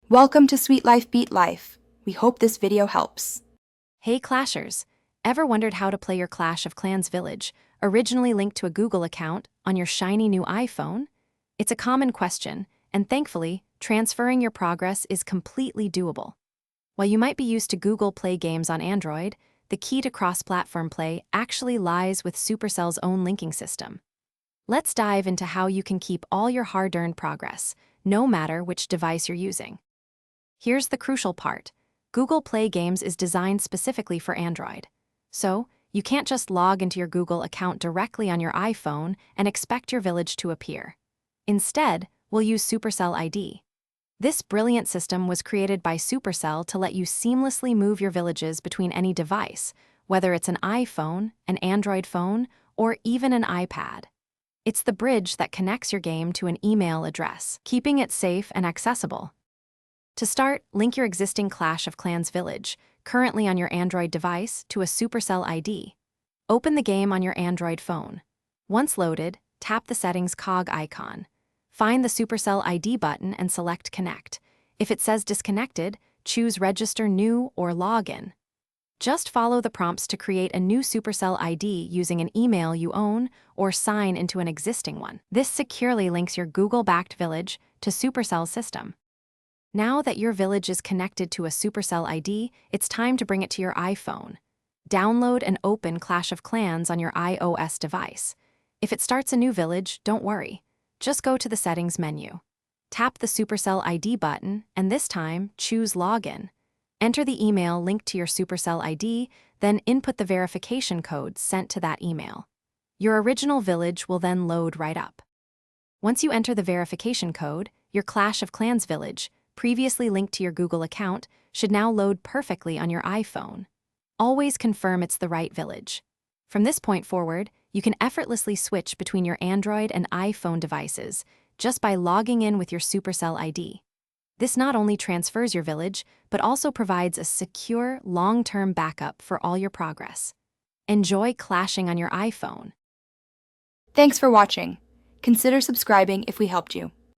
Welcome to Sweet Life Beat Life. We hope this video helps. Hey Clashers! Ever wondered how to play your Clash of Clans Village, originally linked to a Google account, on your shiny new iPhone? It's a common question, and thankfully, transferring your progress is completely doable. While you might be used to Google Play games on Android, the key to cross-platform play actually lies with Supercell's own linking system. Let's dive into how you can keep all your hard-earned progress, no matter which device you're using. Here's the crucial part. Google Play Games is designed specifically for Android. So, you can't just log into your Google account directly on your iPhone and expect your village to appear. Instead, we'll use Supercell ID. This brilliant system was created by Supercell to let you seamlessly move your villages between any device, whether it's an iPhone, an Android phone, or even an iPad. It's the bridge that connects your game to an email address, keeping it safe and accessible. To start, link your existing Clash of Clans village, currently on your Android device, to a Supercell ID. Open the game on your Android phone. Once loaded, tap the settings cog icon. Find the Supercell ID button and select Connect. If it says disconnected, choose Register New or Login. Just follow the prompts to create a new Supercell ID using an email you own or sign into an existing one. This securely links your Google-backed village to Supercell's system. Now that your village is connected to a Supercell ID, it's time to bring it to your iPhone. Download and open Clash of Clans on your iOS device. If it starts a new village, don't worry. Just go to the Settings menu. Tap the Supercell ID button, and this time, choose Login. Enter the email linked to your Supercell ID, then input the verification code sent to that email. Your original village will then load right up. Once you enter the verification code, your Clash of Clans village, previously linked to your Google account, should now load perfectly on your iPhone. Always confirm it's the right village. From this point forward, you can effortlessly switch between your Android and iPhone devices just by logging in with your Supercell ID. This not only transfers your village, but also provides a secure, long-term backup for all your progress. Enjoy clashing on your iPhone. Thanks for watching. Consider subscribing if we helped you.